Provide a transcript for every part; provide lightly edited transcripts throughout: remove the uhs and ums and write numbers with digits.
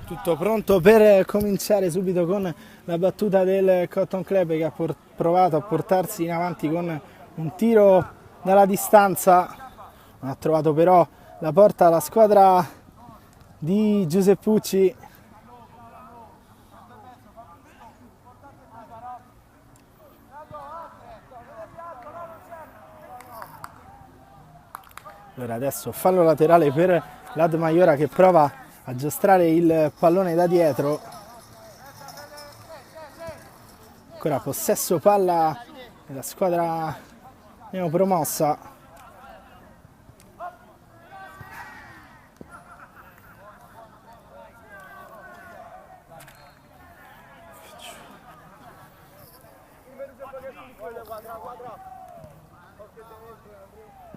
Tutto pronto per cominciare subito con la battuta del Cotton Club, che ha provato a portarsi in avanti con un tiro dalla distanza. Non ha trovato però la porta alla squadra di Giuseppucci. Allora adesso fallo laterale per l'Ad Maiora, che prova a giostrare il pallone da dietro. Ancora possesso palla della squadra neopromossa.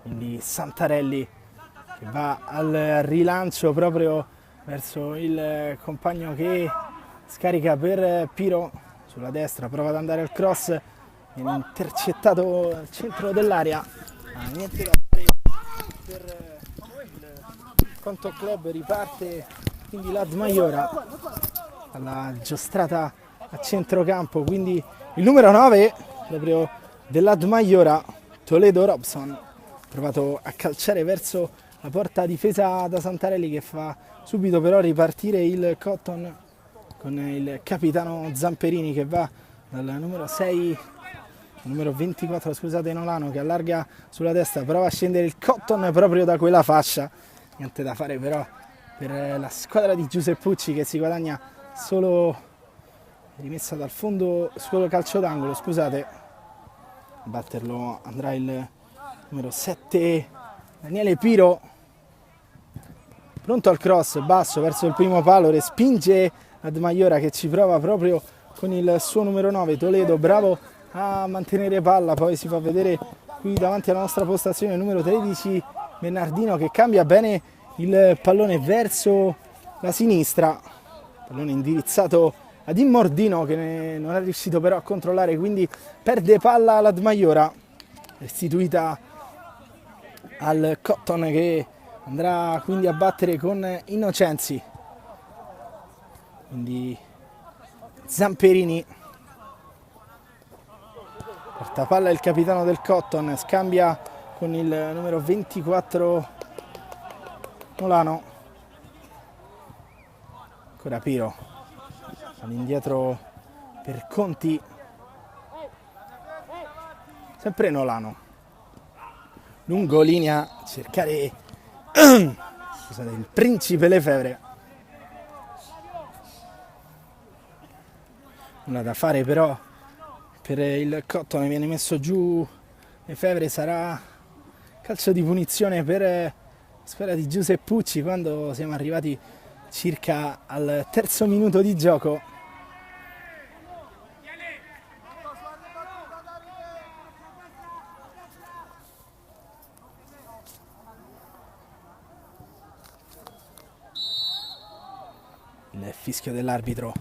Quindi Santarelli che va al rilancio proprio verso il compagno che scarica per Piro sulla destra, prova ad andare al cross, viene intercettato al centro dell'area, niente da fare per il Cotton Club. Riparte quindi l'Ad Maiora alla giostrata a centrocampo, quindi il numero 9 proprio dell'Ad Maiora, Toledo Robson, provato a calciare verso la porta difesa da Santarelli, che fa subito però ripartire il Cotton con il capitano Zamperini, che va dal numero 6, numero 24 scusate, Nolano, che allarga sulla destra, prova a scendere il Cotton proprio da quella fascia, niente da fare però per la squadra di Giuseppucci, che si guadagna solo rimessa dal fondo, solo calcio d'angolo, scusate. A batterlo andrà il numero 7 Daniele Piro, pronto al cross basso verso il primo palo, respinge Ad Maiora, che ci prova proprio con il suo numero 9 Toledo, bravo a mantenere palla. Poi si fa vedere qui davanti alla nostra postazione il numero 13 Bernardino, che cambia bene il pallone verso la sinistra, pallone indirizzato ad Immordino, che non è riuscito però a controllare, quindi perde palla l'Ad Maiora, restituita al Cotton, che andrà quindi a battere con Innocenzi. Quindi Zamperini, porta palla il capitano del Cotton, scambia con il numero 24 Nolano, ancora Piro, all'indietro per Conti, sempre Nolano, lungo linea, cercare scusate, il principe Lefevre. Nulla da fare però per il Cotton, viene messo giù Lefevre, sarà calcio di punizione per la squadra di Giuseppucci quando siamo arrivati circa al terzo minuto di gioco. Il fischio dell'arbitro,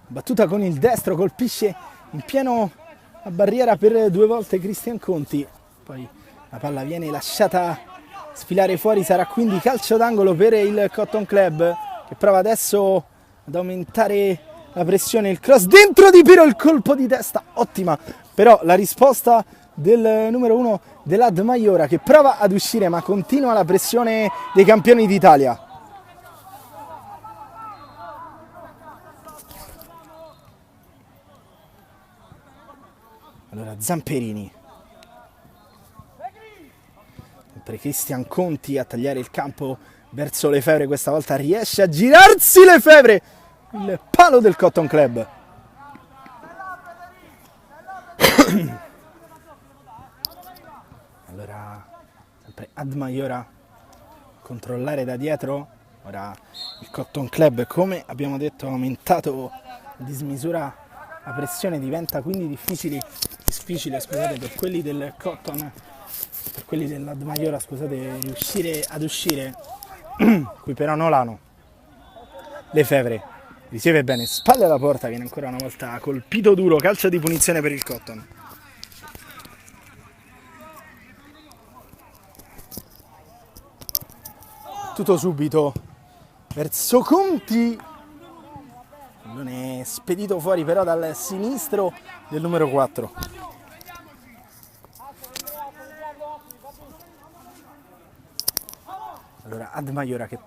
battuta con il destro, colpisce in pieno la barriera per due volte Cristian Conti, poi la palla viene lasciata sfilare fuori, sarà quindi calcio d'angolo per il Cotton Club, che prova adesso ad aumentare la pressione. Il cross dentro di Piro, il colpo di testa, ottima però la risposta del numero 1 dell'Ad Maiora, che prova ad uscire ma continua la pressione dei campioni d'Italia. Allora Zamperini, sempre Cristian Conti a tagliare il campo verso Lefevre, questa volta riesce a girarsi Lefevre, il palo del Cotton Club. Allora sempre Ad Maiora, controllare da dietro. Ora il Cotton Club, come abbiamo detto, ha aumentato a dismisura la pressione, diventa quindi difficile scusate, per quelli del Cotton, per quelli dell'Ad Maiora, scusate, riuscire ad uscire. Qui però Nolano, Lefevre riceve bene, spalle alla porta, viene ancora una volta colpito duro, calcio di punizione per il Cotton. Tutto subito verso Conti, viene spedito fuori però dal sinistro del numero 4. Allora Admaiora che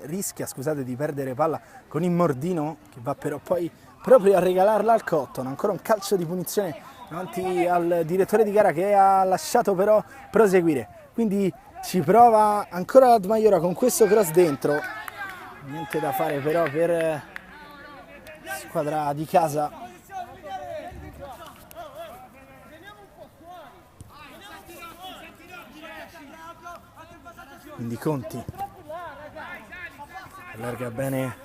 rischia, scusate, di perdere palla con Immordino, che va però poi proprio a regalarla al Cotton. Ancora un calcio di punizione davanti al direttore di gara, che ha lasciato però proseguire. Quindi ci prova ancora l'Admaiora con questo cross dentro. Niente da fare però per squadra di casa. Quindi Conti allarga bene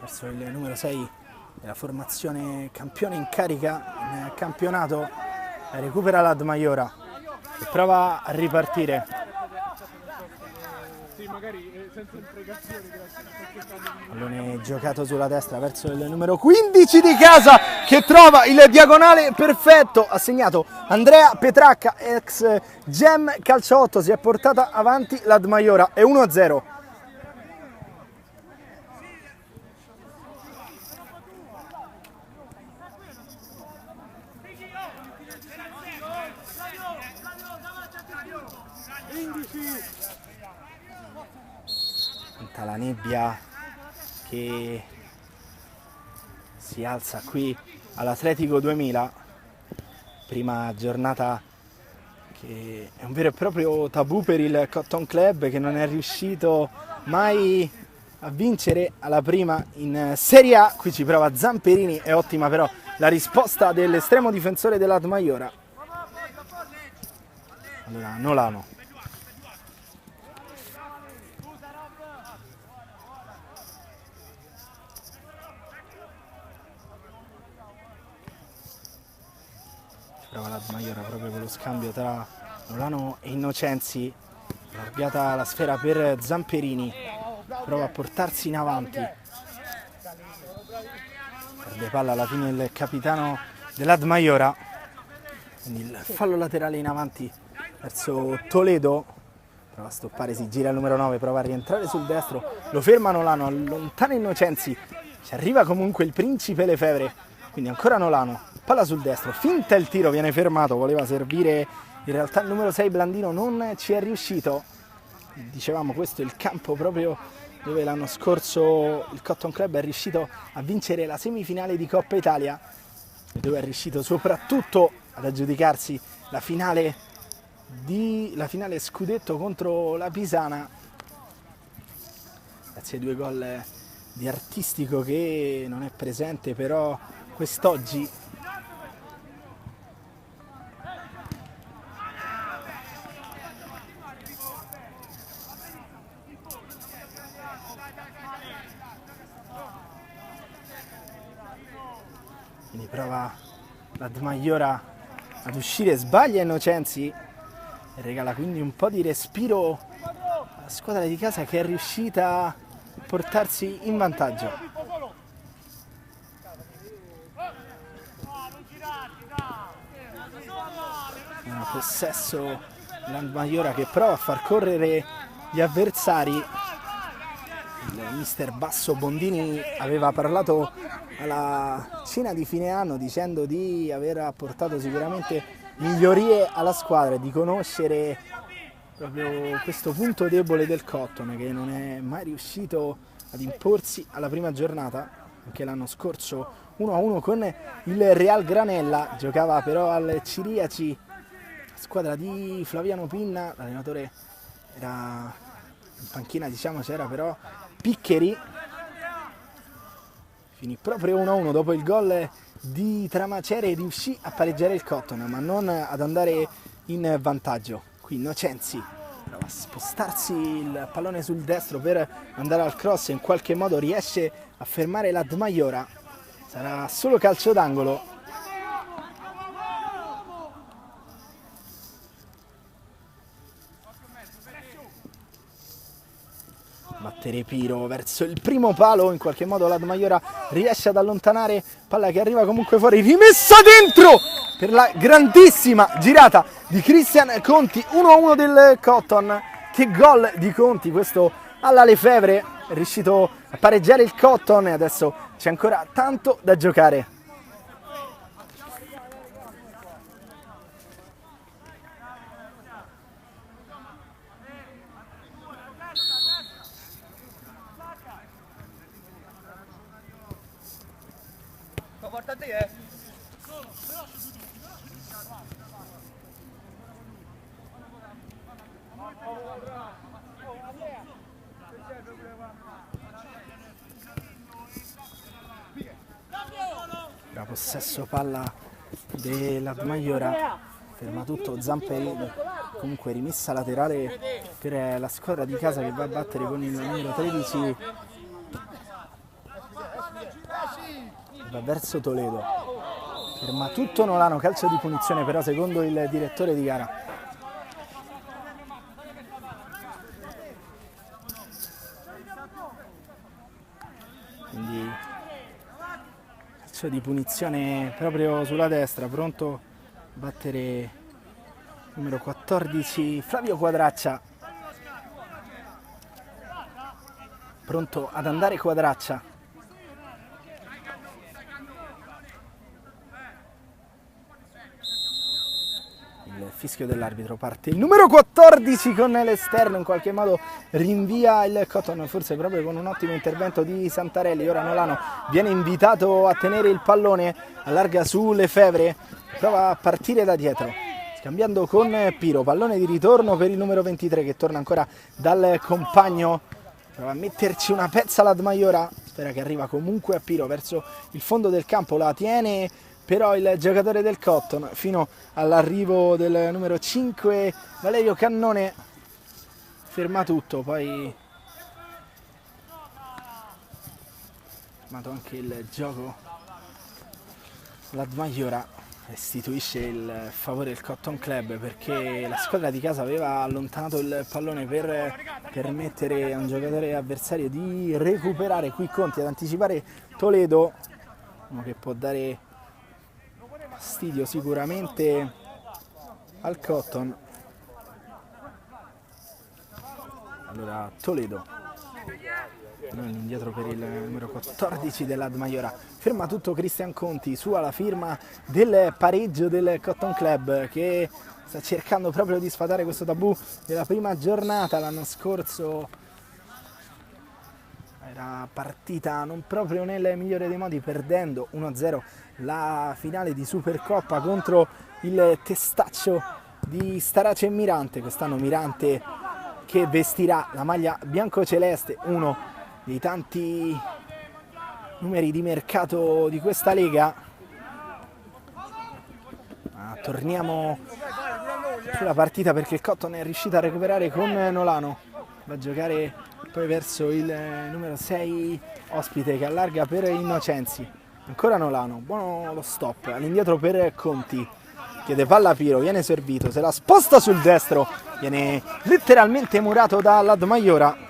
verso il numero 6 della formazione campione in carica in campionato, recupera l'Admaiora e prova a ripartire. Pallone giocato sulla destra verso il numero 15 di casa, che trova il diagonale perfetto. Ha segnato Andrea Petracca, ex Gem Calcio 8. Si è portata avanti l'Admaiora, è 1-0. La nebbia che si alza qui all'Atletico 2000, prima giornata che è un vero e proprio tabù per il Cotton Club, che non è riuscito mai a vincere alla prima in Serie A. Qui ci prova Zamperini, è ottima però la risposta dell'estremo difensore dell'Admaiora. Allora Nolano, prova l'Admaiora proprio con lo scambio tra Nolano e Innocenzi, allargata la sfera per Zamperini, prova a portarsi in avanti, perde palla alla fine il capitano dell'Admaiora, quindi il fallo laterale in avanti verso Toledo, prova a stoppare, si gira il numero 9, prova a rientrare sul destro, lo ferma Nolano, allontana Innocenzi, ci arriva comunque il Principe Lefevre, quindi ancora Nolano. Palla sul destro, finta il tiro, viene fermato, voleva servire in realtà il numero 6 Blandino, non ci è riuscito. Dicevamo, questo è il campo proprio dove l'anno scorso il Cotton Club è riuscito a vincere la semifinale di Coppa Italia e dove è riuscito soprattutto ad aggiudicarsi la finale scudetto contro la Pisana, grazie ai 2 gol di Artistico, che non è presente però quest'oggi. Quindi prova l'Admaiora ad uscire, sbaglia Innocenzi e regala quindi un po' di respiro alla squadra di casa, che è riuscita a portarsi in vantaggio. Un possesso l'Admaiora che prova a far correre gli avversari. Il mister Basso Bondini aveva parlato alla cena di fine anno dicendo di aver apportato sicuramente migliorie alla squadra e di conoscere proprio questo punto debole del Cotton, che non è mai riuscito ad imporsi alla prima giornata. Anche l'anno scorso 1-1 con il Real Granella, giocava però al Ciriaci, squadra di Flaviano Pinna, l'allenatore era in panchina, diciamo, c'era però Piccheri. Finì proprio 1-1 dopo il gol di Tramacere, riuscì a pareggiare il Cotton ma non ad andare in vantaggio. Qui Innocenzi prova a spostarsi il pallone sul destro per andare al cross e in qualche modo riesce a fermare l'Admaiora. Sarà solo calcio d'angolo. Battere Piro verso il primo palo, in qualche modo l'Admaiora riesce ad allontanare, palla che arriva comunque fuori, rimessa dentro per la grandissima girata di Cristian Conti. 1-1 del Cotton. Che gol di Conti questo alla Lefevre, è riuscito a pareggiare il Cotton e adesso c'è ancora tanto da giocare. La possesso palla della Maiora, ferma tutto Zamperini, comunque rimessa laterale per la squadra di casa che va a battere con il numero 13, va verso Toledo, ferma tutto Nolano, calcio di punizione però secondo il direttore di gara. Quindi calcio di punizione proprio sulla destra, pronto a battere numero 14 Flavio Quadraccia, pronto ad andare Quadraccia. Il fischio dell'arbitro, parte il numero 14 con l'esterno, in qualche modo rinvia il Cotton, forse proprio con un ottimo intervento di Santarelli. Ora Nolano viene invitato a tenere il pallone, allarga su Lefebvre, prova a partire da dietro, scambiando con Piro, pallone di ritorno per il numero 23 che torna ancora dal compagno, prova a metterci una pezza l'Admaiora, spera che arriva comunque a Piro verso il fondo del campo, la tiene però il giocatore del Cotton fino all'arrivo del numero 5 Valerio Cannone, ferma tutto, poi fermato anche il gioco, l'Admaiora restituisce il favore del Cotton Club perché la squadra di casa aveva allontanato il pallone per permettere a un giocatore avversario di recuperare qui Conti, ad anticipare Toledo, uno che può dare fastidio sicuramente al Cotton. Allora Toledo indietro per il numero 14 dell'Admaiora, ferma tutto Cristian Conti su alla firma del pareggio del Cotton Club che sta cercando proprio di sfatare questo tabù della prima giornata. L'anno scorso era partita non proprio nel migliore dei modi, perdendo 1-0 la finale di Supercoppa contro il Testaccio di Starace e Mirante. Quest'anno Mirante che vestirà la maglia biancoceleste, uno dei tanti numeri di mercato di questa lega. Torniamo sulla partita perché il Cotton è riuscito a recuperare con Nolano, va a giocare poi verso il numero 6 ospite che allarga per Innocenzi, ancora Nolano, buono lo stop, all'indietro per Conti, chiede palla a Piro, viene servito, se la sposta sul destro, viene letteralmente murato dall'Admaiora.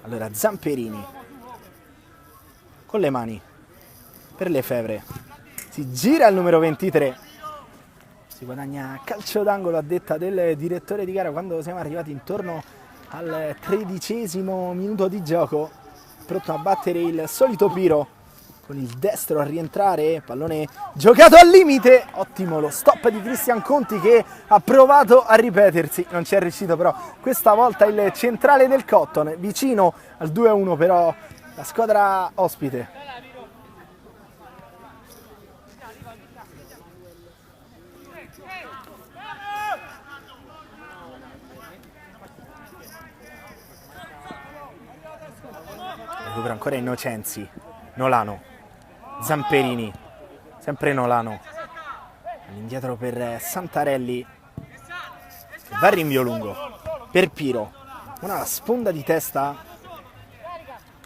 Allora Zamperini con le mani per Lefebvre, si gira il numero 23, si guadagna calcio d'angolo a detta del direttore di gara quando siamo arrivati intorno al 13° minuto di gioco, pronto a battere il solito Piro con il destro a rientrare, pallone giocato al limite, ottimo lo stop di Cristian Conti che ha provato a ripetersi, non ci è riuscito però questa volta il centrale del Cotton, vicino al 2-1 però la squadra ospite. Recupera ancora Innocenzi, Nolano, Zamperini, sempre Nolano, all'indietro per Santarelli, va a rinvio lungo per Piro, una sponda di testa,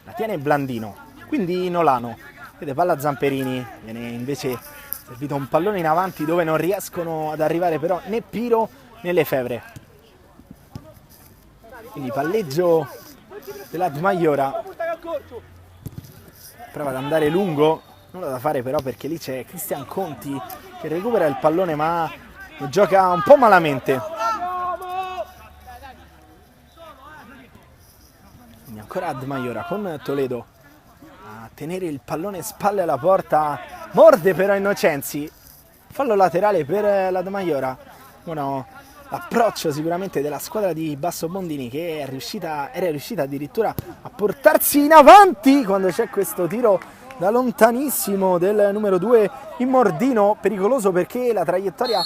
la tiene Blandino, quindi Nolano, vede palla Zamperini, viene invece servito un pallone in avanti dove non riescono ad arrivare però né Piro né Lefebvre, quindi palleggio dell'Admaiora, prova ad andare lungo, nulla da fare però perché lì c'è Cristian Conti che recupera il pallone ma lo gioca un po' malamente. ancora Admaiora con Toledo a tenere il pallone spalle alla porta, morde però Innocenzi, fallo laterale per l'Admaiora. Buono l'approccio sicuramente della squadra di Basso Bondini, che era riuscita addirittura a portarsi in avanti quando c'è questo tiro da lontanissimo del numero 2 Immordino, pericoloso perché la traiettoria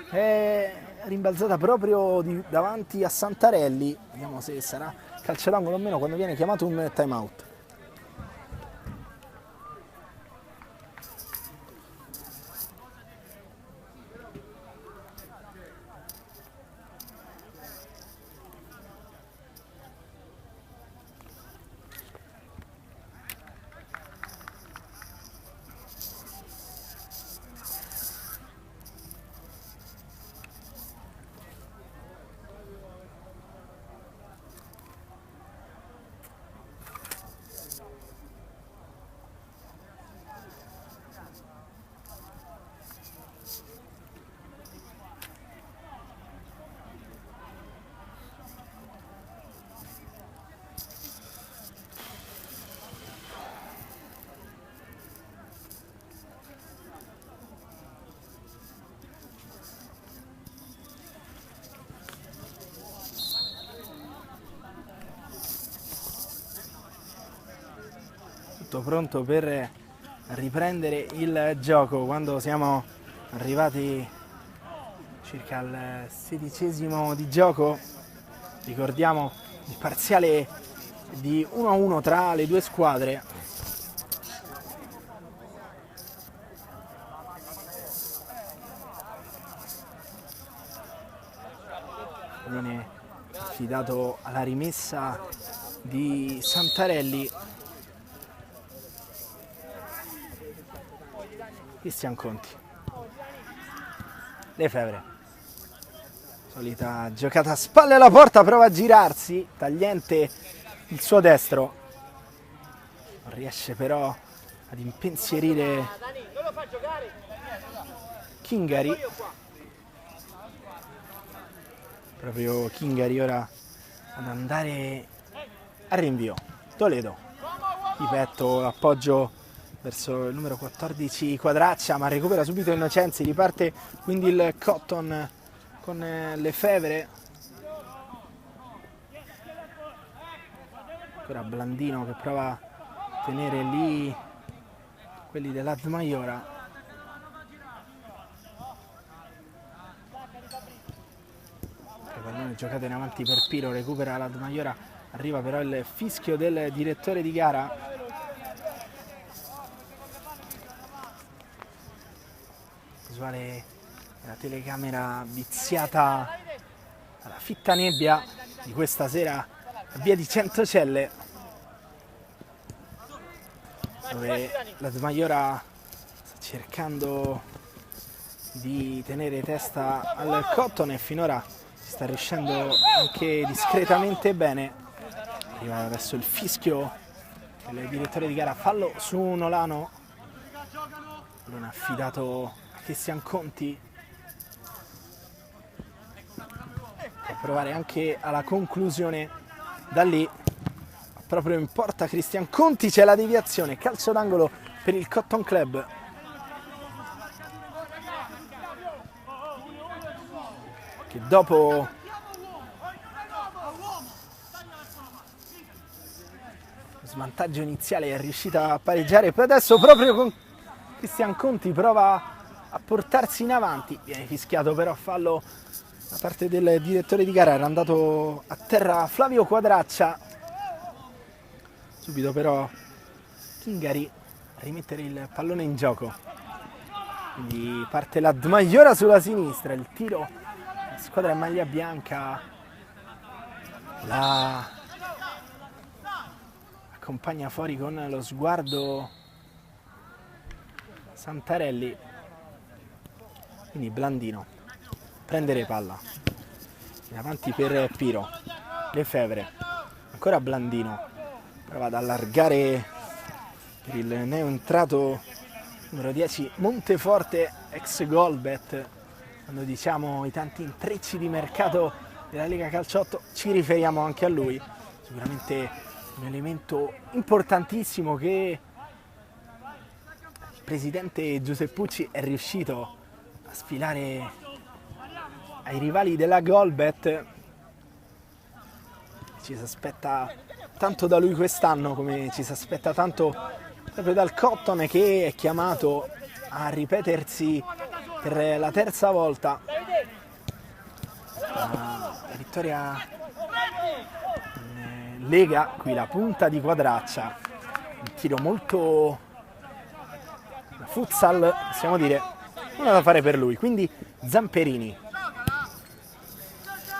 è rimbalzata proprio davanti a Santarelli. Vediamo se sarà calcio d'angolo o meno quando viene chiamato un time out. Pronto per riprendere il gioco quando siamo arrivati circa al 16° di gioco. Ricordiamo il parziale di 1-1 tra le due squadre. Viene affidato alla rimessa di Santarelli. Cristian Conti, Lefebvre, solita giocata a spalle alla porta, prova a girarsi, tagliente il suo destro, non riesce però ad impensierire Chingari. Proprio Chingari ora ad andare a rinvio. Toledo, di petto, appoggio verso il numero 14 Quadraccia, ma recupera subito Innocenzi, riparte quindi il Cotton con Lefebvre. Ancora Blandino che prova a tenere lì quelli dell'Admaiora. Il pallone giocato in avanti per Piro, recupera l'Admaiora, arriva però il fischio del direttore di gara. Visuale della telecamera viziata alla fitta nebbia di questa sera a via di Centocelle, dove l'Admaiora sta cercando di tenere testa al Cotton e finora si sta riuscendo anche discretamente bene. Arriva adesso il fischio del direttore di gara, fallo su Nolano, non ha affidato Cristian Conti, può provare anche alla conclusione da lì, proprio in porta Cristian Conti, c'è la deviazione, calcio d'angolo per il Cotton Club. Che dopo lo svantaggio iniziale è riuscita a pareggiare, poi adesso proprio con Cristian Conti prova a portarsi in avanti, viene fischiato però fallo da parte del direttore di gara, era andato a terra Flavio Quadraccia. Subito però Chingari a rimettere il pallone in gioco, quindi parte l'Admaiora sulla sinistra, il tiro, la squadra in maglia bianca la accompagna fuori con lo sguardo Santarelli. Quindi Blandino, prendere palla, in avanti per Piro, Lefebvre, ancora Blandino, prova ad allargare per il neoentrato numero 10 Monteforte, ex Golbet. Quando diciamo i tanti intrecci di mercato della Lega Calciotto ci riferiamo anche a lui, sicuramente un elemento importantissimo che il presidente Giuseppucci è riuscito a sfilare ai rivali della Golbet. Ci si aspetta tanto da lui quest'anno, come ci si aspetta tanto proprio dal Cotton, che è chiamato a ripetersi per la terza volta. La vittoria in Lega, qui la punta di Quadraccia, un tiro molto futsal, possiamo dire, nulla da fare per lui. Quindi Zamperini,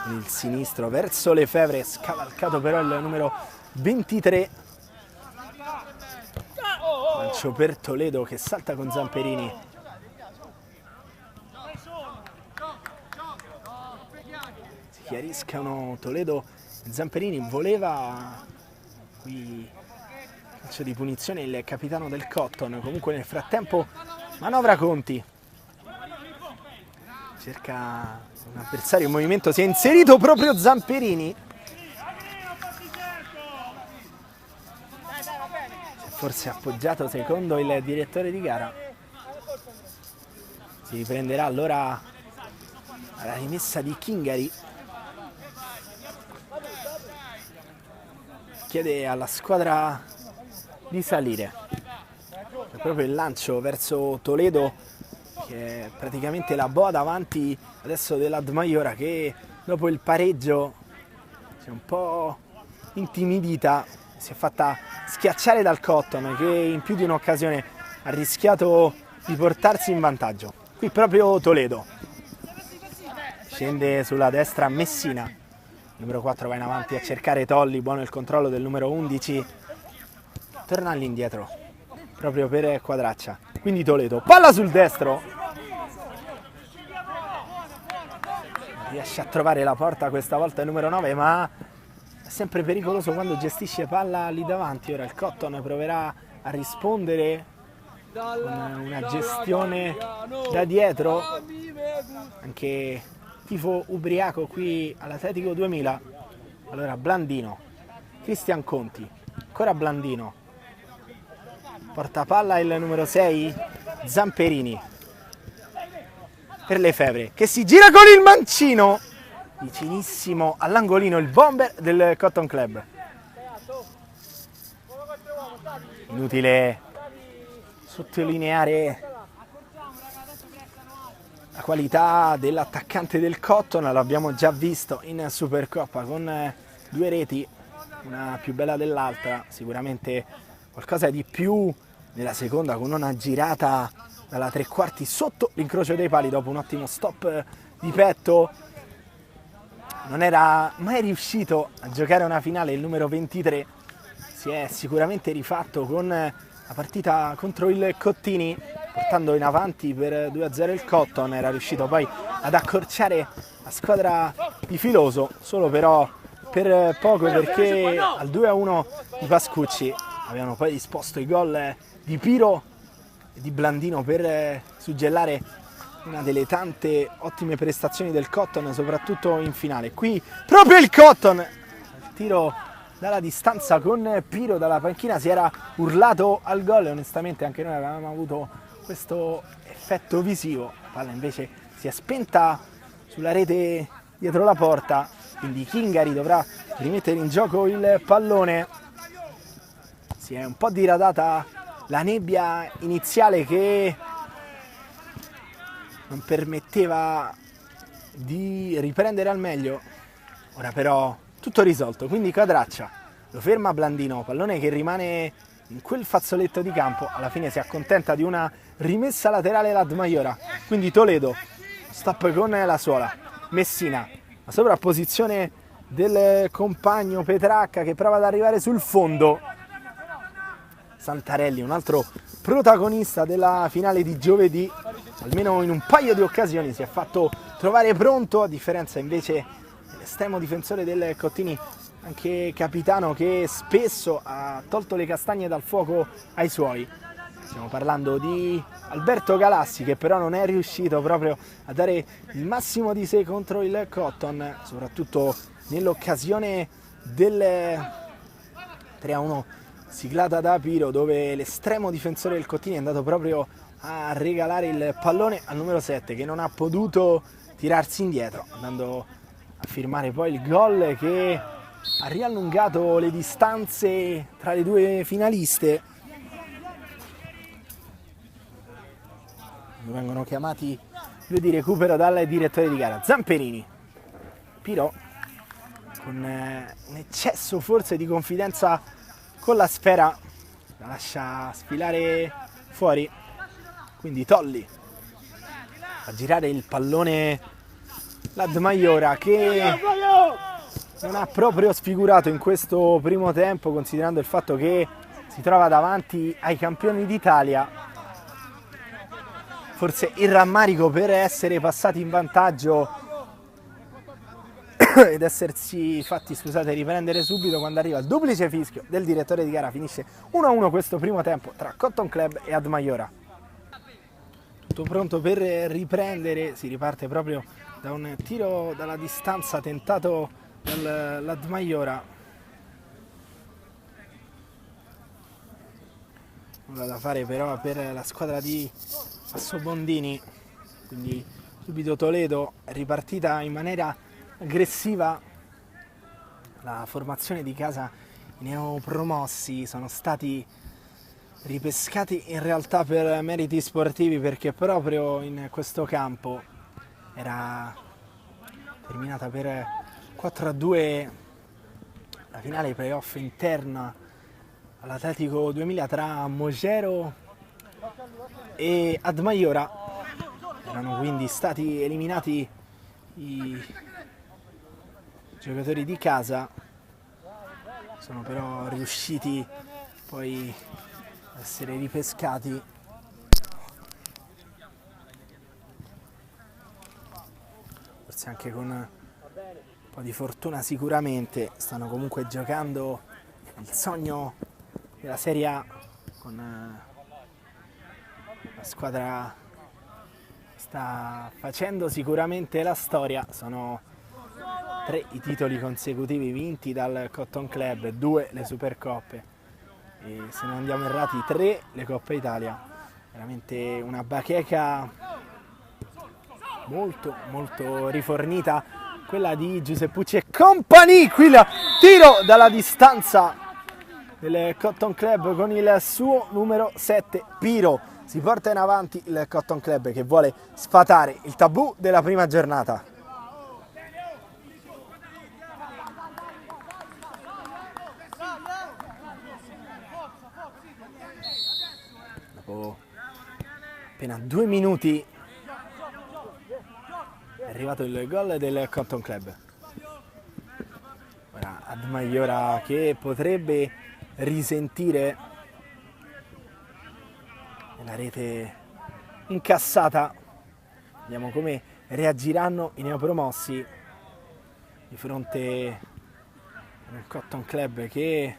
il sinistro verso Lefebvre, scavalcato però il numero 23. Lancio per Toledo che salta con Zamperini. Si chiariscano Toledo e Zamperini. Voleva qui calcio di punizione il capitano del Cotton. Comunque nel frattempo manovra Conti. Cerca un avversario in movimento, si è inserito proprio Zamperini. Forse appoggiato secondo il direttore di gara. Si riprenderà allora la rimessa di Chingari. Chiede alla squadra di salire. È proprio il lancio verso Toledo, che è praticamente la boa davanti adesso dell'Admaiora, che dopo il pareggio si è un po' intimidita. Si è fatta schiacciare dal Cotton, che in più di un'occasione ha rischiato di portarsi in vantaggio. Qui proprio Toledo. Scende sulla destra Messina. Il numero 4 va in avanti a cercare Tolli, buono il controllo del numero 11. Torna all'indietro, proprio per Quadraccia. Quindi Toledo, palla sul destro. Riesce a trovare la porta questa volta il numero 9, ma è sempre pericoloso quando gestisce palla lì davanti. Ora il Cotton proverà a rispondere con una gestione da dietro. Anche tifo ubriaco qui all'Atletico 2000. Allora Blandino, Cristian Conti, ancora Blandino. Porta palla il numero 6, Zamperini. Per Lefebvre, che si gira con il mancino. Vicinissimo all'angolino il bomber del Cotton Club. Inutile sottolineare la qualità dell'attaccante del Cotton, l'abbiamo già visto in Supercoppa con 2 reti, una più bella dell'altra, sicuramente qualcosa di più nella seconda, con una girata dalla 3/4 sotto l'incrocio dei pali dopo un ottimo stop di petto. Non era mai riuscito a giocare una finale il numero 23, si è sicuramente rifatto con la partita contro il Cottini, portando in avanti per 2-0 il Cotton. Era riuscito poi ad accorciare la squadra di Filoso, solo però per poco, perché al 2-1 di Pascucci avevano poi disposto i gol di Piro e di Blandino per suggellare una delle tante ottime prestazioni del Cotton, soprattutto in finale. Qui proprio il Cotton, il tiro dalla distanza con Piro dalla panchina, si era urlato al gol e onestamente anche noi avevamo avuto questo effetto visivo. La palla invece si è spenta sulla rete dietro la porta, quindi Chingari dovrà rimettere in gioco il pallone. Si è un po' diradata la nebbia iniziale che non permetteva di riprendere al meglio. Ora però tutto risolto, quindi Quadraccia lo ferma Blandino, pallone che rimane in quel fazzoletto di campo. Alla fine si accontenta di una rimessa laterale l'Admaiora, quindi Toledo, stop con la suola. Messina, la sovrapposizione del compagno Petracca che prova ad arrivare sul fondo. Santarelli, un altro protagonista della finale di giovedì, almeno in un paio di occasioni si è fatto trovare pronto, a differenza invece dell'estremo difensore del Cottini, anche capitano, che spesso ha tolto le castagne dal fuoco ai suoi. Stiamo parlando di Alberto Galassi, che però non è riuscito proprio a dare il massimo di sé contro il Cotton, soprattutto nell'occasione del 3-1 siglata da Piro, dove l'estremo difensore del Cottini è andato proprio a regalare il pallone al numero 7, che non ha potuto tirarsi indietro, andando a firmare poi il gol che ha riallungato le distanze tra le due finaliste. Vengono chiamati due di recupero dal direttore di gara, Zamperini. Piro con un eccesso forse di confidenza con la sfera, la lascia sfilare fuori, quindi Tolli a girare il pallone l'Admaiora, che non ha proprio sfigurato in questo primo tempo, considerando il fatto che si trova davanti ai campioni d'Italia. Forse il rammarico per essere passati in vantaggio ed essersi fatti, scusate, riprendere subito quando arriva il duplice fischio del direttore di gara. Finisce 1-1 questo primo tempo tra Cotton Club e Admaiora. Tutto pronto per riprendere, si riparte proprio da un tiro dalla distanza tentato dall'Admaiora. Nulla da fare però per la squadra di Assobondini, quindi subito Toledo è ripartita in maniera aggressiva. La formazione di casa, i neopromossi sono stati ripescati in realtà per meriti sportivi, perché proprio in questo campo era terminata per 4-2 la finale playoff interna all'Atletico 2000 tra Mogero e Admaiora. Erano quindi stati eliminati i giocatori di casa, sono però riusciti poi a essere ripescati. Forse anche con un po' di fortuna sicuramente. Stanno comunque giocando il sogno della Serie A con la squadra sta facendo sicuramente la storia. Sono 3 i titoli consecutivi vinti dal Cotton Club, 2 le Supercoppe e, se non andiamo errati, 3 le Coppe Italia. Veramente una bacheca molto molto rifornita quella di Giuseppucci e compagni. Qui il tiro dalla distanza del Cotton Club con il suo numero 7 Piro. Si porta in avanti il Cotton Club, che vuole sfatare il tabù della prima giornata. Dopo appena 2 minuti è arrivato il gol del Cotton Club. Ora Admaiora che potrebbe risentire la rete incassata. Vediamo come reagiranno i neopromossi di fronte al Cotton Club, che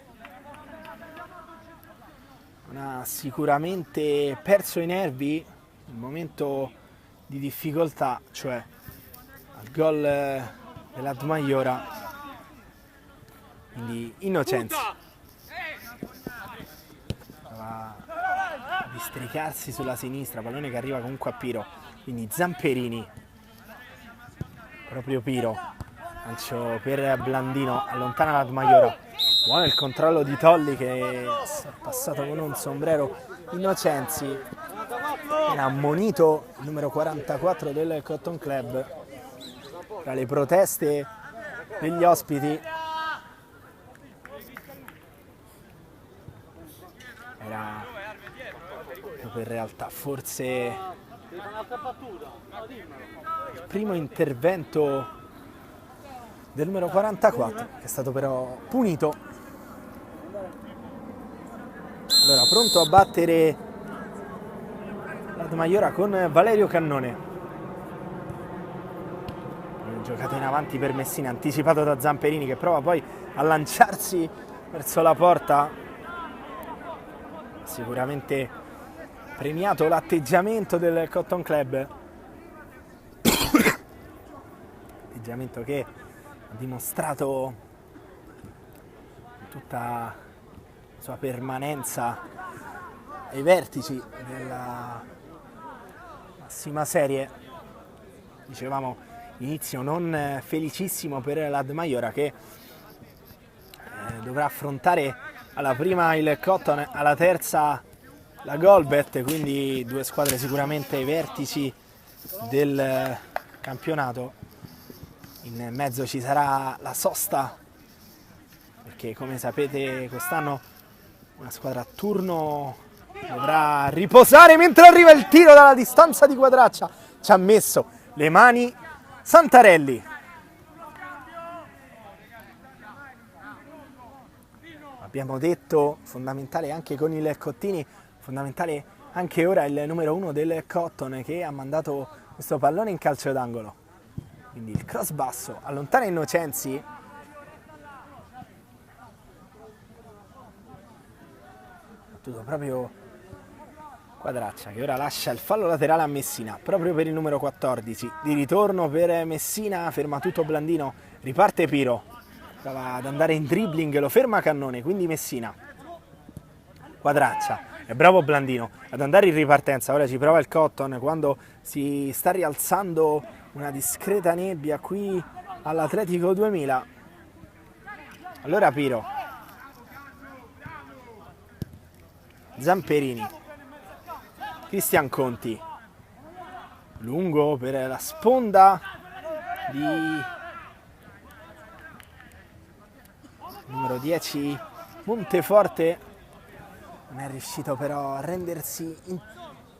non ha sicuramente perso i nervi nel momento di difficoltà, cioè al gol dell'Admaiora. Quindi Innocenzi prova a districarsi sulla sinistra, pallone che arriva comunque a Piro, quindi Zamperini, proprio Piro, lancio per Blandino, allontana l'Admaiora. Buono il controllo di Tolli, che si è passato con un sombrero Innocenzi. Era ammonito il numero 44 del Cotton Club tra le proteste degli ospiti. Era per realtà forse il primo intervento del numero 44, che è stato però punito. Allora, pronto a battere l'Admaiora con Valerio Cannone. Giocata in avanti per Messina, anticipato da Zamperini, che prova poi a lanciarsi verso la porta. Sicuramente premiato l'atteggiamento del Cotton Club, atteggiamento che ha dimostrato tutta sua permanenza ai vertici della massima serie. Dicevamo, inizio non felicissimo per l'Ad Maiora, che dovrà affrontare alla prima il Cotton, alla terza la Golbet, quindi due squadre sicuramente ai vertici del campionato. In mezzo ci sarà la sosta, perché come sapete quest'anno una squadra a turno dovrà riposare mentre arriva il tiro dalla distanza di Quadraccia. Ci ha messo le mani Santarelli. Abbiamo detto fondamentale anche con il Cottini, fondamentale anche ora il numero 1 del Cotton, che ha mandato questo pallone in calcio d'angolo. Quindi il cross basso, allontana Innocenzi. Battuto proprio Quadraccia, che ora lascia il fallo laterale a Messina, proprio per il numero 14. Di ritorno per Messina, ferma tutto Blandino, riparte Piro. Prova ad andare in dribbling, lo ferma Cannone, quindi Messina. Quadraccia, è bravo Blandino ad andare in ripartenza, ora ci prova il Cotton quando si sta rialzando una discreta nebbia qui all'Atletico 2000. Allora Piro, Zamperini, Cristian Conti, lungo per la sponda di numero 10 Monteforte. Non è riuscito però a rendersi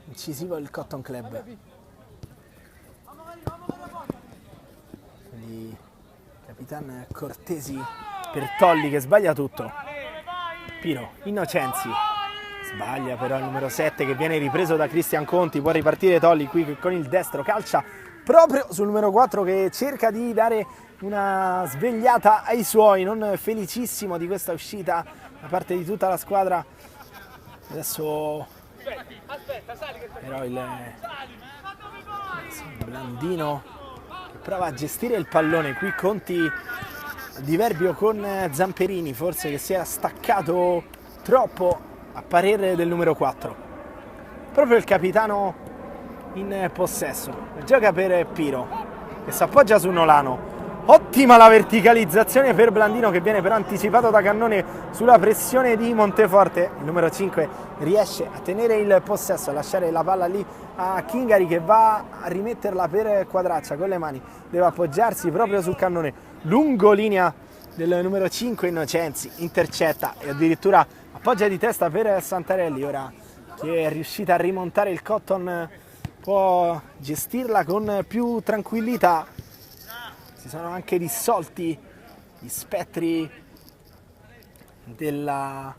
incisivo il Cotton Club. Quindi Capitan Cortesi per Tolli, che sbaglia tutto. Piro, Innocenzi, sbaglia però il numero 7, che viene ripreso da Cristian Conti. Può ripartire Tolli qui con il destro, calcia proprio sul numero 4, che cerca di dare una svegliata ai suoi. Non felicissimo di questa uscita da parte di tutta la squadra. Adesso però il Blandino che prova a gestire il pallone. Qui Conti diverbio con Zamperini, forse che si è staccato troppo a parere del numero 4. Proprio il capitano in possesso. Gioca per Piro, che si appoggia su Nolano. Ottima la verticalizzazione per Blandino, che viene però anticipato da Cannone sulla pressione di Monteforte. Il numero 5 riesce a tenere il possesso, a lasciare la palla lì a Chingari, che va a rimetterla per Quadraccia con le mani. Deve appoggiarsi proprio sul Cannone. Lungolinea del numero 5 Innocenzi, intercetta e addirittura appoggia di testa per Santarelli. Ora che è riuscita a rimontare il Cotton, può gestirla con più tranquillità. Si sono anche dissolti gli spettri della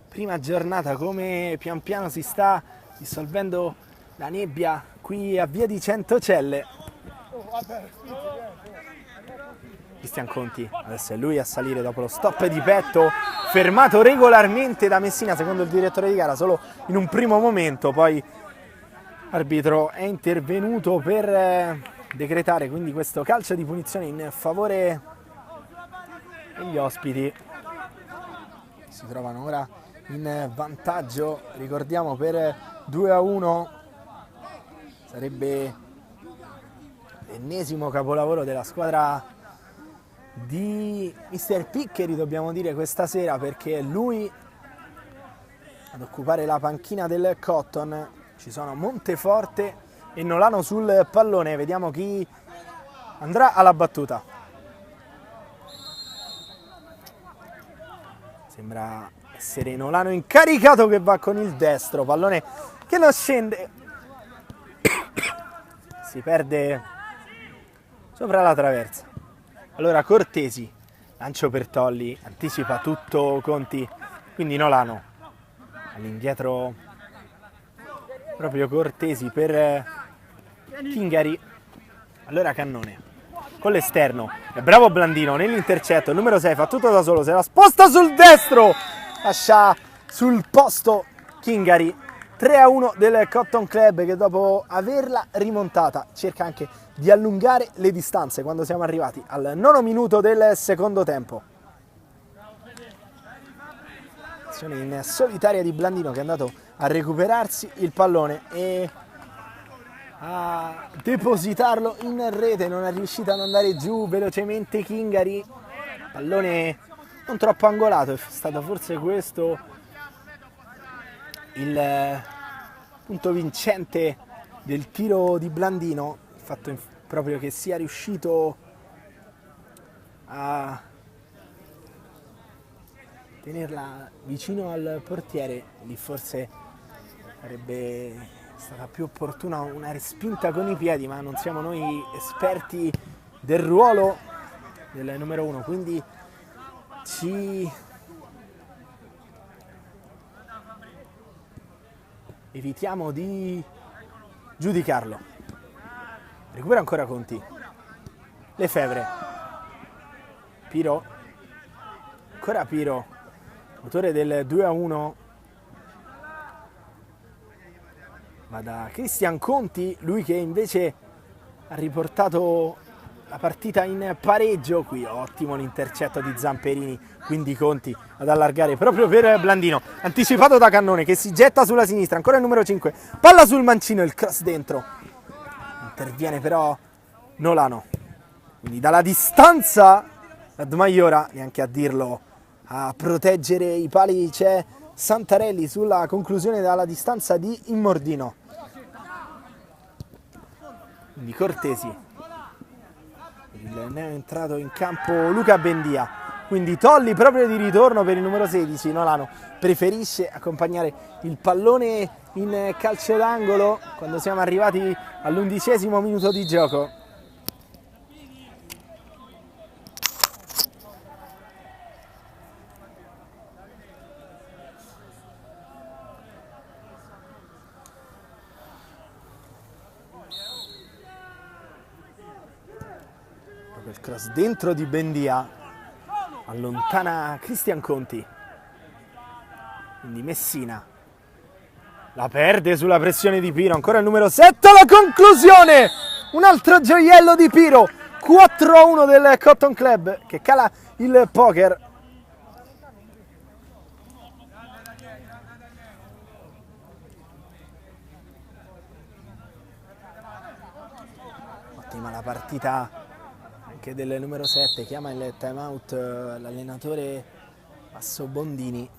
prima giornata, come pian piano si sta dissolvendo la nebbia qui a Via di Centocelle. Cristian Conti, adesso è lui a salire dopo lo stop di petto, fermato regolarmente da Messina secondo il direttore di gara, solo in un primo momento. Poi l'arbitro è intervenuto per decretare quindi questo calcio di punizione in favore degli ospiti. Si trovano ora in vantaggio, ricordiamo, per 2-1. Sarebbe l'ennesimo capolavoro della squadra di Mr. Piccheri, dobbiamo dire, questa sera, perché è lui ad occupare la panchina del Cotton. Ci sono Monteforte e Nolano sul pallone. Vediamo chi andrà alla battuta. Sembra essere Nolano incaricato, che va con il destro, pallone che non scende, si perde sopra la traversa. Allora Cortesi, lancio per Tolli, anticipa tutto Conti, quindi Nolano all'indietro, proprio Cortesi per Chingari. Allora Cannone con l'esterno, è bravo Blandino nell'intercetto, il numero 6 fa tutto da solo, se la sposta sul destro, lascia sul posto Chingari. 3-1 del Cotton Club, che dopo averla rimontata cerca anche di allungare le distanze quando siamo arrivati al 9° minuto del secondo tempo. azione in solitaria di Blandino, che è andato a recuperarsi il pallone e a depositarlo in rete. Non è riuscito ad andare giù velocemente Chingari, pallone non troppo angolato, è stato forse questo il punto vincente del tiro di Blandino, il fatto proprio che sia riuscito a tenerla vicino al portiere. Lì forse sarebbe stata più opportuna una respinta con i piedi, ma non siamo noi esperti del ruolo del numero 1, quindi ci evitiamo di giudicarlo. Recupera ancora Conti, Lefebvre, Piro, ancora Piro, autore del 2-1, va da Cristian Conti, lui che invece ha riportato la partita in pareggio. Qui ottimo l'intercetto di Zamperini, quindi Conti ad allargare proprio per Blandino, anticipato da Cannone che si getta sulla sinistra, ancora il numero 5, palla sul mancino, il cross dentro, interviene però Nolano, quindi dalla distanza Admaiora, neanche a dirlo, a proteggere i pali c'è Santarelli sulla conclusione dalla distanza di Immordino, quindi Cortesi. Il neo entrato in campo Luca Bendia, quindi Tolli proprio di ritorno per il numero 16. Nolano preferisce accompagnare il pallone in calcio d'angolo quando siamo arrivati all'11° minuto di gioco. Il cross dentro di Bendia allontana Cristian Conti, quindi Messina la perde sulla pressione di Piro, ancora il numero 7, la conclusione, un altro gioiello di Piro, 4-1 del Cotton Club che cala il poker. Ottima la partita del numero 7, chiama il time out l'allenatore Passo Bondini.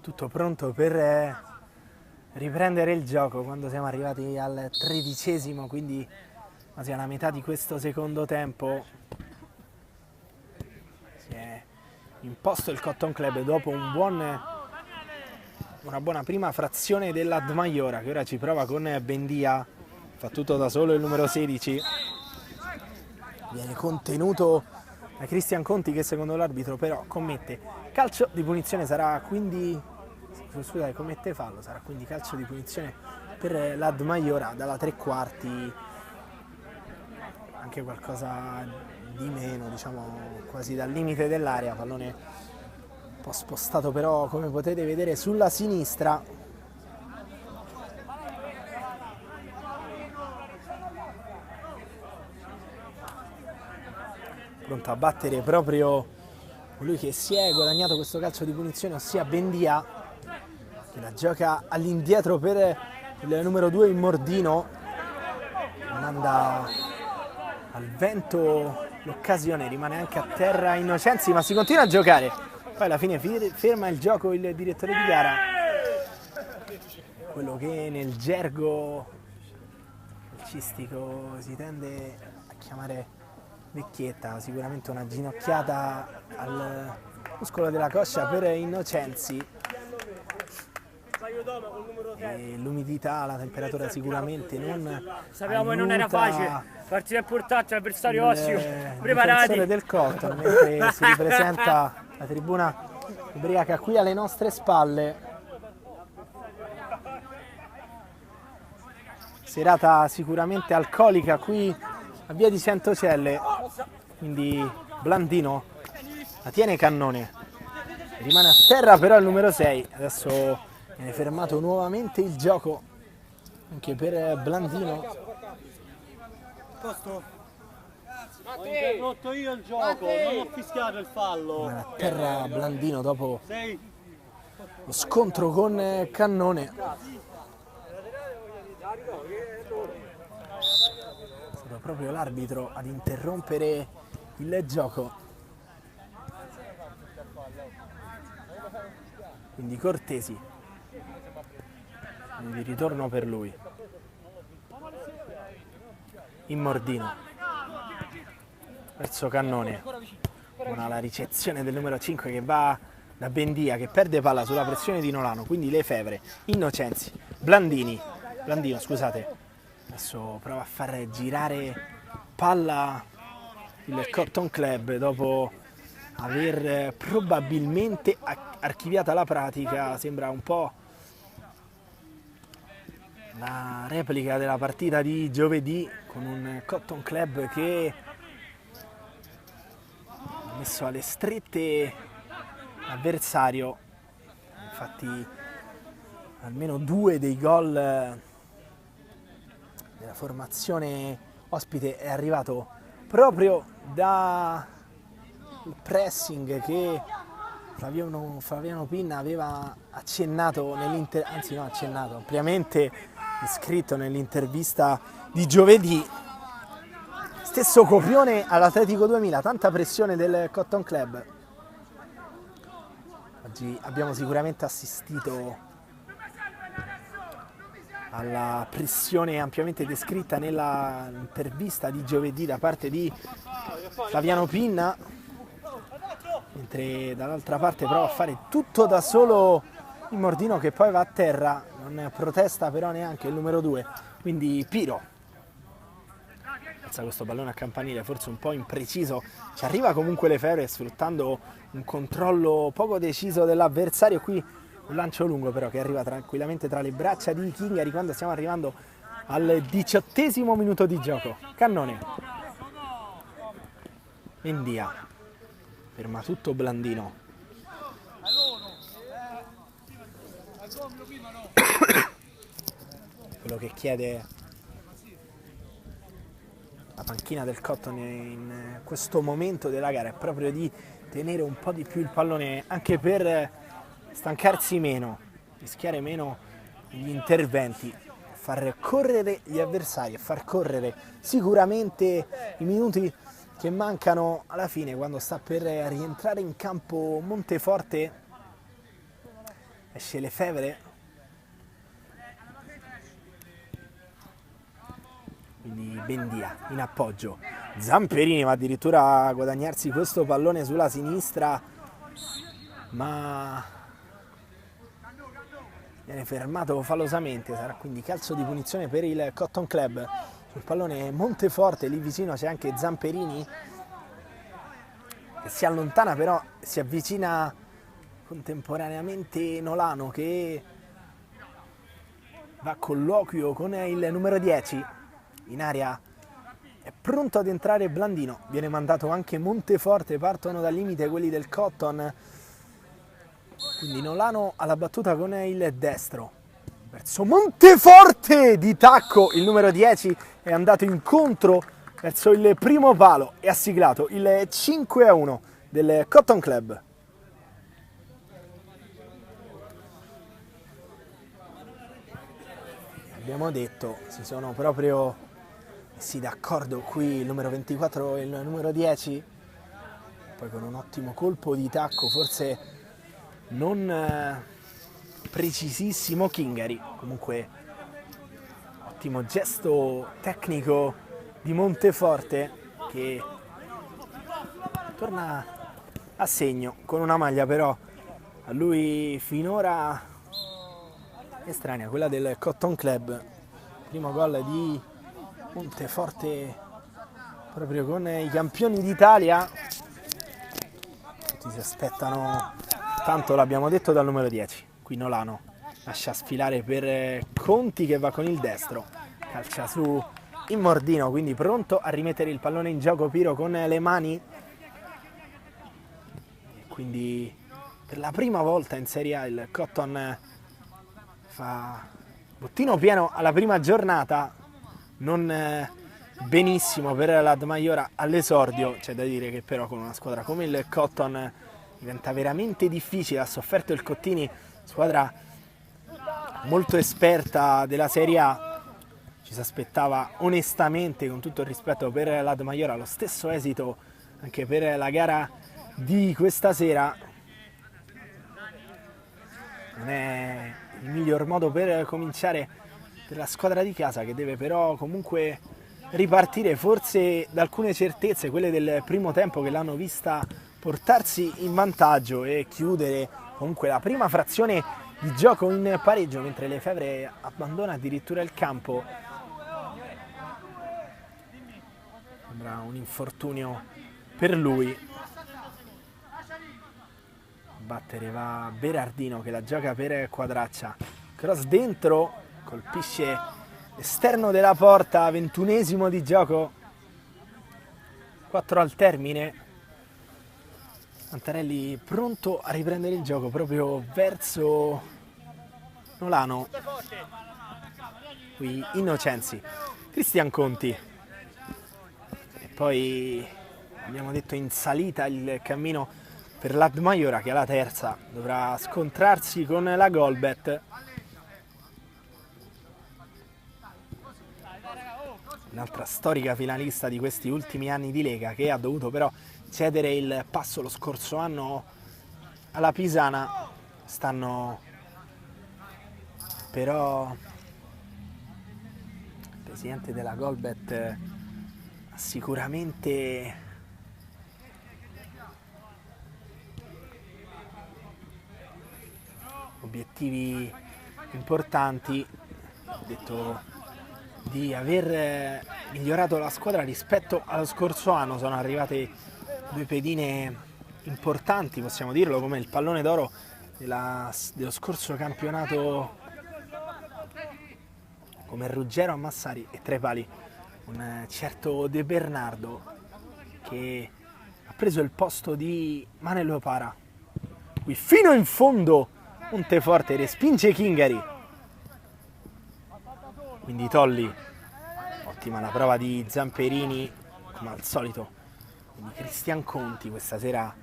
Tutto pronto per riprendere il gioco quando siamo arrivati al 13°, quindi quasi alla metà di questo secondo tempo. Si è imposto il Cotton Club dopo una buona prima frazione dell'Admaiora, che ora ci prova con Bendia, fa tutto da solo il numero 16, viene contenuto da Cristian Conti che secondo l'arbitro però commette calcio di punizione, sarà quindi scusate, commette fallo, sarà quindi calcio di punizione per l'Admaiora dalla 3/4, anche qualcosa di meno, diciamo quasi dal limite dell'area, pallone un po' spostato però come potete vedere sulla sinistra. pronto a battere proprio colui che si è guadagnato questo calcio di punizione, ossia Bendia, che la gioca all'indietro per il numero 2 Immordino. Manda al vento l'occasione, rimane anche a terra Innocenzi, ma si continua a giocare. Poi alla fine ferma il gioco il direttore di gara, quello che nel gergo calcistico si tende a chiamare vecchietta, sicuramente una ginocchiata al muscolo della coscia per Innocenzi. E l'umidità, la temperatura sicuramente non sappiamo che non era facile, partita importante, l'avversario osseo, preparati. Del Cotton, mentre si ripresenta la tribuna ubriaca qui alle nostre spalle. Serata sicuramente alcolica qui a Via di Centocelle, quindi Blandino la tiene Cannone, rimane a terra però il numero 6, adesso viene fermato nuovamente il gioco anche per Blandino. Ho interrotto io il gioco, non ho fischiato il fallo. A terra Blandino dopo lo scontro con Cannone. È stato proprio l'arbitro ad interrompere il gioco. Quindi Cortesi. Quindi ritorno per lui. Immordino verso Cannone. Buona la ricezione del numero 5 che va da Bendia, che perde palla sulla pressione di Nolano, quindi Lefebvre, Innocenzi, Blandino, scusate, adesso prova a far girare palla il Cotton Club dopo aver probabilmente archiviata la pratica. Sembra un po' la replica della partita di giovedì con un Cotton Club che ha messo alle strette l'avversario. Infatti almeno 2 dei gol della formazione ospite è arrivato proprio dal pressing che Flaviano Pinna aveva accennato ampiamente descritto nell'intervista di giovedì. Stesso copione all'Atletico 2000, tanta pressione del Cotton Club. Oggi abbiamo sicuramente assistito alla pressione ampiamente descritta nell'intervista di giovedì da parte di Flaviano Pinna, mentre dall'altra parte prova a fare tutto da solo Immordino, che poi va a terra, non protesta però neanche il numero 2, quindi Piro alza questo pallone a campanile, forse un po' impreciso, ci arriva comunque Lefebvre sfruttando un controllo poco deciso dell'avversario. Qui un lancio lungo però che arriva tranquillamente tra le braccia di Chingari quando stiamo arrivando al 18° minuto di gioco. Cannone, Bendia, ferma tutto Blandino. Quello che chiede la panchina del Cotton in questo momento della gara è proprio di tenere un po' di più il pallone, anche per stancarsi meno, rischiare meno gli interventi, far correre gli avversari, far correre sicuramente i minuti che mancano alla fine, quando sta per rientrare in campo Monteforte. Esce Lefebvre, quindi Bendia in appoggio, Zamperini va addirittura a guadagnarsi questo pallone sulla sinistra, ma viene fermato fallosamente. Sarà quindi calcio di punizione per il Cotton Club sul pallone Monteforte. Lì vicino c'è anche Zamperini che si allontana, però si avvicina contemporaneamente Nolano, che va a colloquio con il numero 10 in area. È pronto ad entrare Blandino, viene mandato anche Monteforte, partono dal limite quelli del Cotton, quindi Nolano alla battuta con il destro verso Monteforte, di tacco il numero 10 è andato incontro verso il primo palo e ha siglato il 5-1 del Cotton Club. Abbiamo detto, si sono proprio messi d'accordo qui il numero 24 e il numero 10, poi con un ottimo colpo di tacco, forse non precisissimo Kingari, comunque ottimo gesto tecnico di Monteforte che torna a segno con una maglia però a lui finora estranea, quella del Cotton Club. Primo gol di Monteforte proprio con i campioni d'Italia. Tutti si aspettano tanto, l'abbiamo detto, dal numero 10. Qui Nolano lascia sfilare per Conti che va con il destro, calcia su Immordino, quindi pronto a rimettere il pallone in gioco Piro con le mani. Quindi per la prima volta in Serie A il Cotton fa bottino pieno alla prima giornata, non benissimo per l'Admaiora all'esordio. C'è da dire che però con una squadra come il Cotton diventa veramente difficile. Ha sofferto il Cottini, squadra molto esperta della Serie A. Ci si aspettava onestamente, con tutto il rispetto per l'Admaiora, lo stesso esito anche per la gara di questa sera. Non è il miglior modo per cominciare per la squadra di casa, che deve però comunque ripartire forse da alcune certezze, quelle del primo tempo che l'hanno vista portarsi in vantaggio e chiudere comunque la prima frazione di gioco in pareggio, mentre Lefebvre abbandona addirittura il campo. Sembra un infortunio per lui. Battere va Berardino che la gioca per Quadraccia, cross dentro, colpisce l'esterno della porta, 21esimo di gioco, 4 al termine. Antarelli pronto a riprendere il gioco proprio verso Nolano, qui Innocenzi, Cristian Conti, e poi abbiamo detto in salita il cammino per l'Admaiora che alla terza dovrà scontrarsi con la Golbet. Un'altra storica finalista di questi ultimi anni di Lega, che ha dovuto però cedere il passo lo scorso anno alla Pisana. Stanno però il presidente della Golbet ha sicuramente obiettivi importanti. Ha detto di aver migliorato la squadra rispetto allo scorso anno. Sono arrivate 2 pedine importanti, possiamo dirlo, come il pallone d'oro dello scorso campionato, come Ruggero a Massari, e tra i pali un certo De Bernardo che ha preso il posto di Manello Para. Qui fino in fondo Monteforte respinge Kingari, quindi Tolli, ottima la prova di Zamperini come al solito, quindi Cristian Conti. Questa sera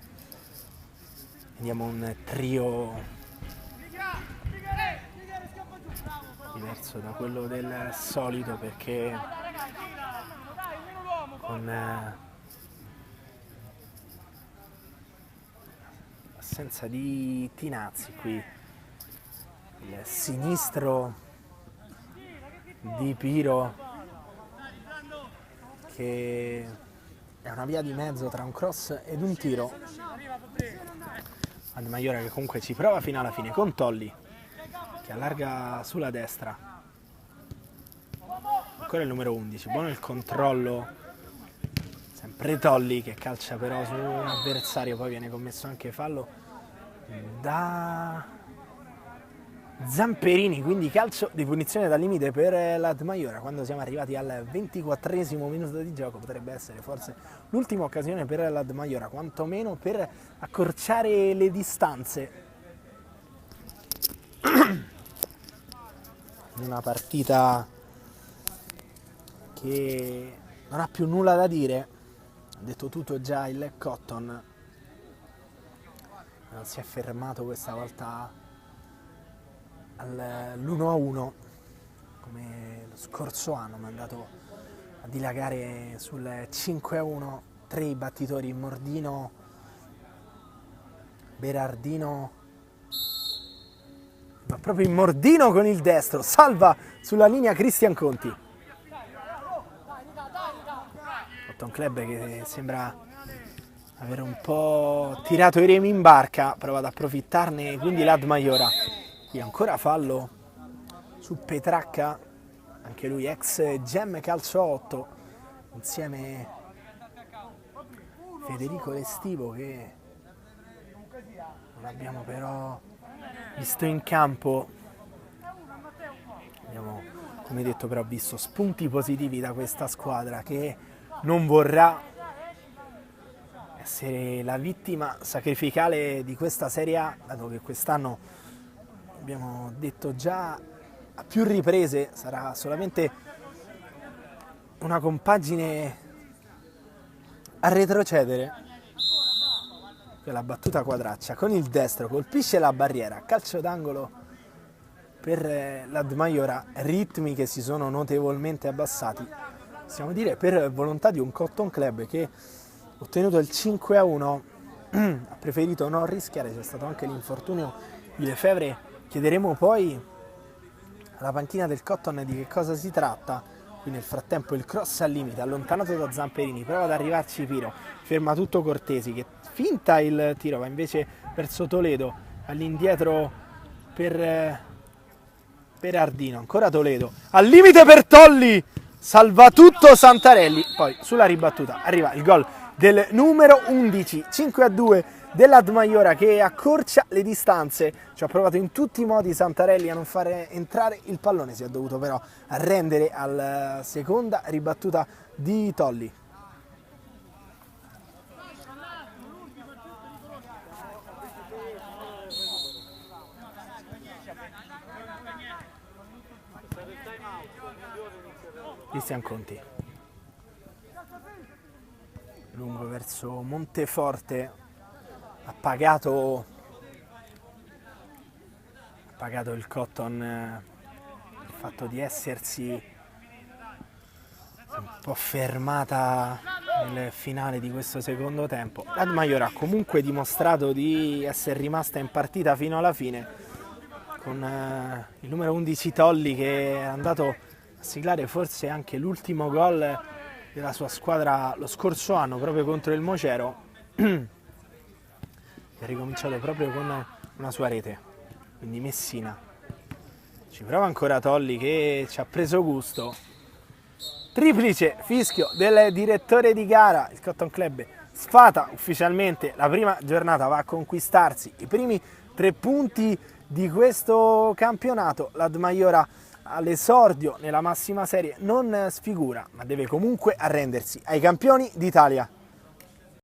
vediamo un trio diverso da quello del solito, perché con assenza di Tinazzi qui, il sinistro di Piro, che è una via di mezzo tra un cross ed un tiro. Admaiora che comunque ci prova fino alla fine con Tolli che allarga sulla destra, ancora il numero 11, buono il controllo, sempre Tolli che calcia però su un avversario, poi viene commesso anche fallo da Zamperini, quindi calcio di punizione dal limite per l'Admaiora. Quando siamo arrivati al 24esimo minuto di gioco potrebbe essere forse l'ultima occasione per l'Admaiora, quantomeno per accorciare le distanze. Una partita che non ha più nulla da dire, ha detto tutto già il Cotton, non si è fermato questa volta all'1-1 come lo scorso anno, ma è andato a dilagare sul 5-1, 3 i battitori, Mordino, Berardino, ma proprio in Mordino con il destro, salva sulla linea Cristian Conti. Cotton Club che sembra avere un po' tirato i remi in barca, prova ad approfittarne quindi l'Ad Maiora. Qui ancora fallo su Petracca, anche lui ex Gem Calcio 8, insieme Federico Lestivo, che non abbiamo però visto in campo. Abbiamo, come detto, però visto spunti positivi da questa squadra che non vorrà essere la vittima sacrificale di questa Serie A, dato che quest'anno, abbiamo detto già a più riprese, sarà solamente una compagine a retrocedere. La battuta Quadraccia con il destro colpisce la barriera, calcio d'angolo per l'Ad Maiora, ritmi che si sono notevolmente abbassati, possiamo dire per volontà di un Cotton Club che, ottenuto il 5-1, ha preferito non rischiare. C'è stato anche l'infortunio di Lefebvre. Chiederemo poi alla panchina del Cotton di che cosa si tratta. Qui nel frattempo il cross al limite, allontanato da Zamperini, prova ad arrivarci Piro, ferma tutto Cortesi che finta il tiro, va invece verso Toledo, all'indietro per Ardino, ancora Toledo, al limite per Tolli, salva tutto Santarelli, poi sulla ribattuta arriva il gol del numero 11, 5-2 dell'Ad Maiora che accorcia le distanze. Ci ha provato in tutti i modi Santarelli a non fare entrare il pallone, si è dovuto però arrendere alla seconda ribattuta di Tolli. Cristian Conti, lungo verso Monteforte, ha pagato il Cotton il fatto di essersi un po' fermata nel finale di questo secondo tempo. L'Ad Maiora ha comunque dimostrato di essere rimasta in partita fino alla fine, con il numero 11 Tolli che è andato a siglare forse anche l'ultimo gol della sua squadra lo scorso anno proprio contro il Mocero. È ricominciato proprio con una sua rete, quindi Messina. Ci prova ancora Tolli che ci ha preso gusto. Triplice fischio del direttore di gara. Il Cotton Club sfata ufficialmente la prima giornata, va a conquistarsi i primi 3 punti di questo campionato. L'Ad Maiora all'esordio nella massima serie non sfigura, ma deve comunque arrendersi ai campioni d'Italia.